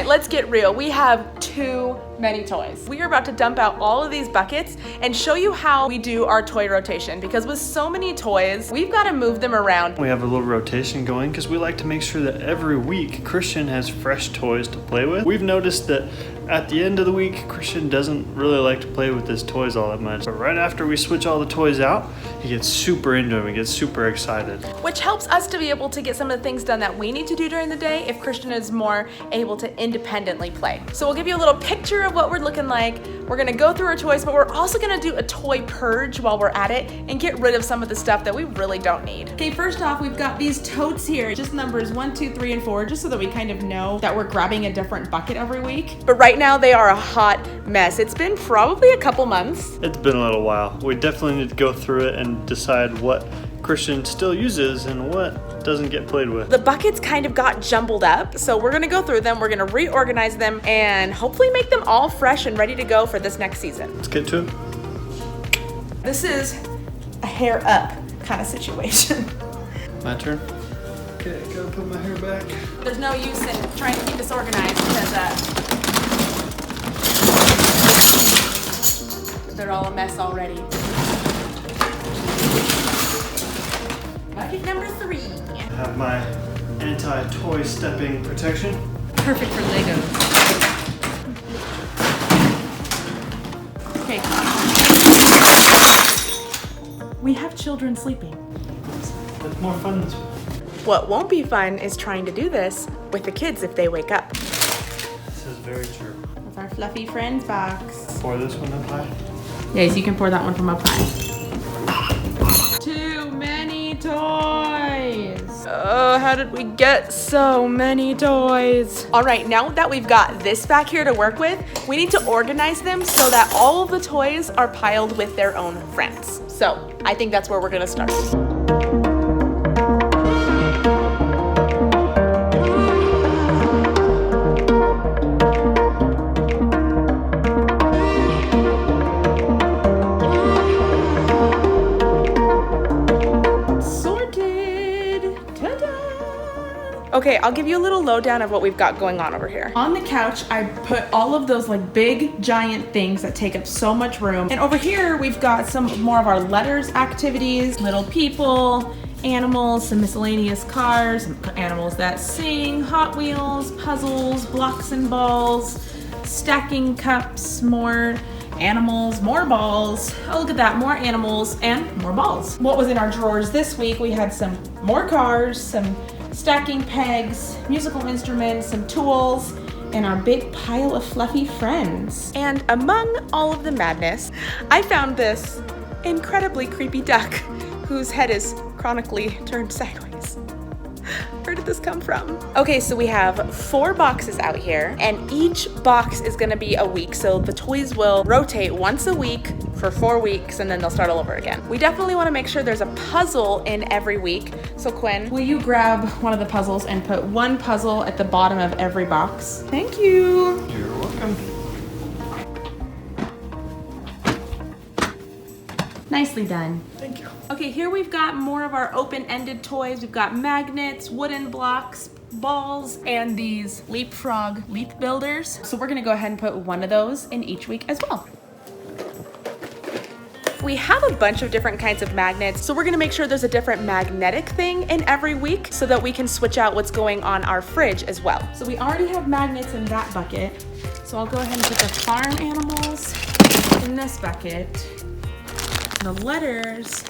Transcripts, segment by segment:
right, let's get real. We have too many toys. We are about to dump out all of these buckets and show you how we do our toy rotation, because with so many toys, we've got to move them around. We have a little rotation going because we like to make sure that every week Christian has fresh toys to play with. We've noticed that at the end of the week, Christian doesn't really like to play with his toys all that much. But right after we switch all the toys out, he gets super into them. He gets super excited. Which helps us to be able to get some of the things done that we need to do during the day if Christian is more able to independently play. So we'll give you a little picture of what we're looking like. We're gonna go through our toys, but we're also gonna do a toy purge while we're at it and get rid of some of the stuff that we really don't need. Okay, first off, we've got these totes here, just numbers 1, 2, 3, and 4, just so that we kind of know that we're grabbing a different bucket every week. But right now they are a hot mess. It's been probably a couple months. It's been a little while. We definitely need to go through it and decide what Christian still uses and what doesn't get played with. The buckets kind of got jumbled up, so we're gonna go through them, we're gonna reorganize them, and hopefully make them all fresh and ready to go for this next season. Let's get to it. This is a hair up kind of situation. My turn. Okay, gotta put my hair back. There's no use in trying to keep this organized because they're all a mess already. Bucket number 3. I have my anti-toy stepping protection. Perfect for Legos. Okay. We have children sleeping. It's more fun this way. What won't be fun is trying to do this with the kids if they wake up. This is very true. That's our fluffy friends box. Pour this one up high. Yes, you can pour that one from up high. Too many toys. Oh, how did we get so many toys? All right, now that we've got this back here to work with, we need to organize them so that all of the toys are piled with their own friends. So I think that's where we're gonna start. Okay, I'll give you a little lowdown of what we've got going on over here. On the couch, I put all of those like big giant things that take up so much room. And over here, we've got some more of our letters activities, little people, animals, some miscellaneous cars, some animals that sing, Hot Wheels, puzzles, blocks and balls, stacking cups, more animals, more balls. Oh, look at that, more animals and more balls. What was in our drawers this week? We had some more cars, some stacking pegs, musical instruments, some tools, and our big pile of fluffy friends. And among all of the madness, I found this incredibly creepy duck whose head is chronically turned sideways. Where did this come from? Okay, so we have 4 boxes out here, and each box is gonna be a week, so the toys will rotate once a week for 4 weeks, and then they'll start all over again. We definitely wanna make sure there's a puzzle in every week. So Quinn, will you grab one of the puzzles and put one puzzle at the bottom of every box? Thank you. You're welcome. Nicely done. Thank you. Okay, here we've got more of our open-ended toys. We've got magnets, wooden blocks, balls, and these leapfrog leap builders. So we're gonna go ahead and put one of those in each week as well. We have a bunch of different kinds of magnets, so we're gonna make sure there's a different magnetic thing in every week so that we can switch out what's going on our fridge as well. So we already have magnets in that bucket. So I'll go ahead and put the farm animals in this bucket, the letters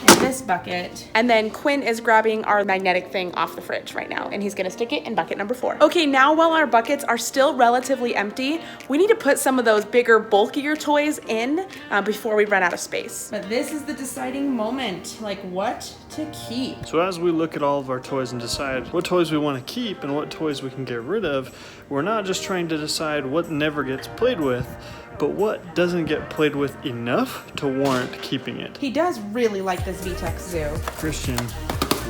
in this bucket, and then Quinn is grabbing our magnetic thing off the fridge right now, and he's gonna stick it in bucket number 4. Okay, now while our buckets are still relatively empty, we need to put some of those bigger, bulkier toys in before we run out of space. But this is the deciding moment, like what to keep. So as we look at all of our toys and decide what toys we want to keep and what toys we can get rid of, we're not just trying to decide what never gets played with, but what doesn't get played with enough to warrant keeping it. He does really like this VTech Zoo. Christian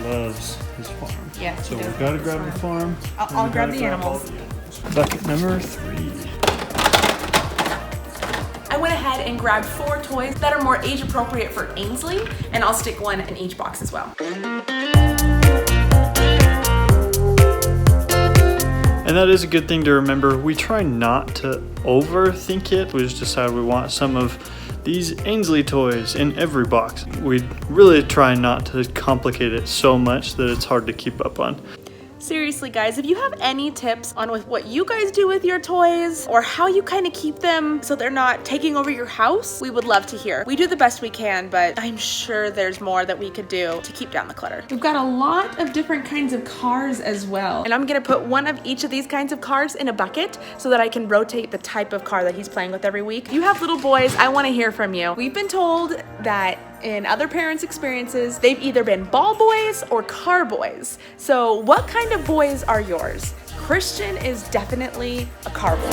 loves his farm. Yeah, so we've got to grab the farm. I'll grab the animals. Bucket number 3. I went ahead and grabbed 4 toys that are more age appropriate for Ainsley, and I'll stick one in each box as well. And that is a good thing to remember. We try not to overthink it. We just decide we want some of these Ainsley toys in every box. We really try not to complicate it so much that it's hard to keep up on. Seriously guys, if you have any tips on what you guys do with your toys or how you kind of keep them so they're not taking over your house, we would love to hear. We do the best we can, but I'm sure there's more that we could do to keep down the clutter. We've got a lot of different kinds of cars as well. And I'm gonna put one of each of these kinds of cars in a bucket so that I can rotate the type of car that he's playing with every week. You have little boys, I wanna hear from you. We've been told that in other parents' experiences, they've either been ball boys or car boys. So what kind of boys are yours? Christian is definitely a car boy.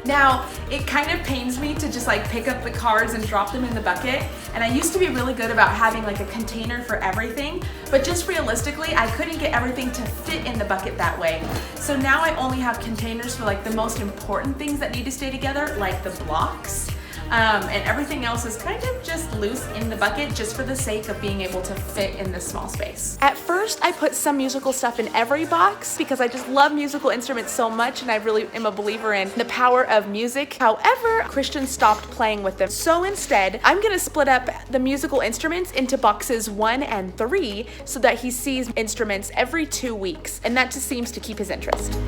Now, it kind of pains me to just like pick up the cars and drop them in the bucket. And I used to be really good about having like a container for everything, but just realistically, I couldn't get everything to fit in the bucket that way. So now I only have containers for like the most important things that need to stay together, like the blocks. And everything else is kind of just loose in the bucket just for the sake of being able to fit in this small space. At first, I put some musical stuff in every box because I just love musical instruments so much and I really am a believer in the power of music. However, Christian stopped playing with them. So instead, I'm gonna split up the musical instruments into boxes 1 and 3 so that he sees instruments every 2 weeks. And that just seems to keep his interest.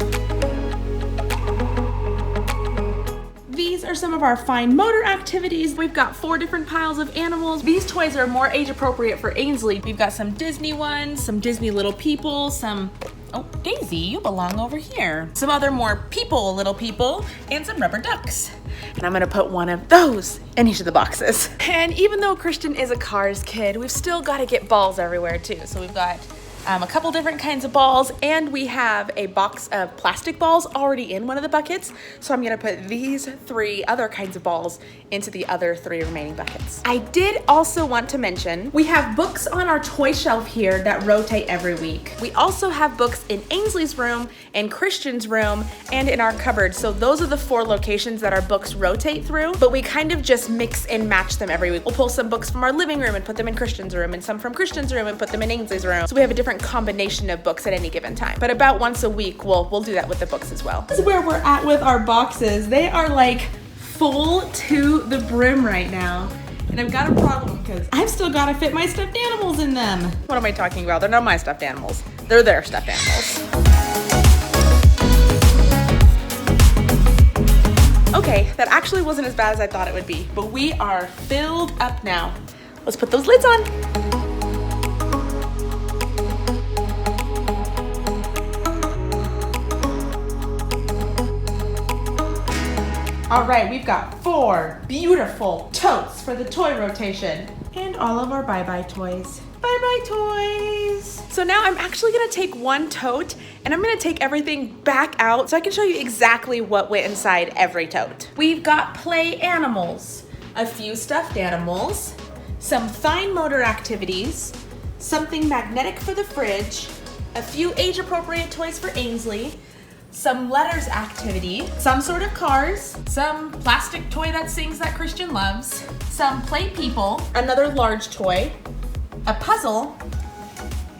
These are some of our fine motor activities. We've got 4 different piles of animals. These toys are more age appropriate for Ainsley. We've got some Disney ones, some Disney little people, some, oh, Daisy, you belong over here. Some other more little people, and some rubber ducks. And I'm gonna put one of those in each of the boxes. And even though Christian is a Cars kid, we've still gotta get balls everywhere too. So we've got a couple different kinds of balls, and we have a box of plastic balls already in one of the buckets. So I'm gonna put these 3 other kinds of balls into the other 3 remaining buckets. I did also want to mention, we have books on our toy shelf here that rotate every week. We also have books in Ainsley's room, in Christian's room, and in our cupboard. So those are the 4 locations that our books rotate through, but we kind of just mix and match them every week. We'll pull some books from our living room and put them in Christian's room, and some from Christian's room and put them in Ainsley's room. So we have a different combination of books at any given time. But about once a week, we'll do that with the books as well. This is where we're at with our boxes. They are like full to the brim right now. And I've got a problem because I've still got to fit my stuffed animals in them. What am I talking about? They're not my stuffed animals. They're their stuffed animals. Okay, that actually wasn't as bad as I thought it would be, but we are filled up now. Let's put those lids on. All right, we've got 4 beautiful totes for the toy rotation and all of our bye-bye toys. Bye-bye toys. So now I'm actually gonna take one tote and I'm gonna take everything back out so I can show you exactly what went inside every tote. We've got play animals, a few stuffed animals, some fine motor activities, something magnetic for the fridge, a few age-appropriate toys for Ainsley, some letters activity, some sort of cars, some plastic toy that sings that Christian loves, some play people, another large toy, a puzzle,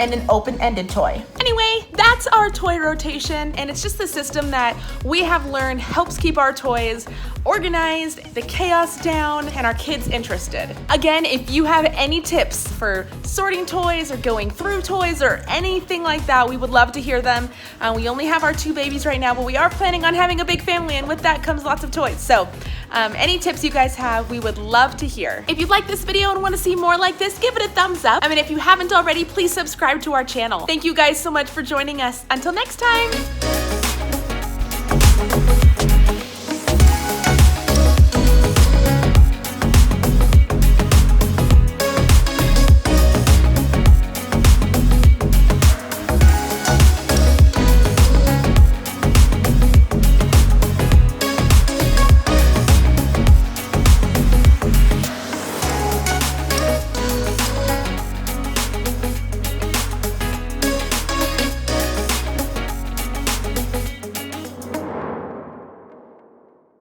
and an open-ended toy. Anyway, that's our toy rotation, and it's just the system that we have learned helps keep our toys organized, the chaos down, and our kids interested. Again, if you have any tips for sorting toys or going through toys or anything like that, we would love to hear them. We only have our 2 babies right now, but we are planning on having a big family, and with that comes lots of toys. So any tips you guys have, we would love to hear. If you like this video and want to see more like this, give it a thumbs up. And if you haven't already, please subscribe to our channel. Thank you guys so much for joining us. Until next time.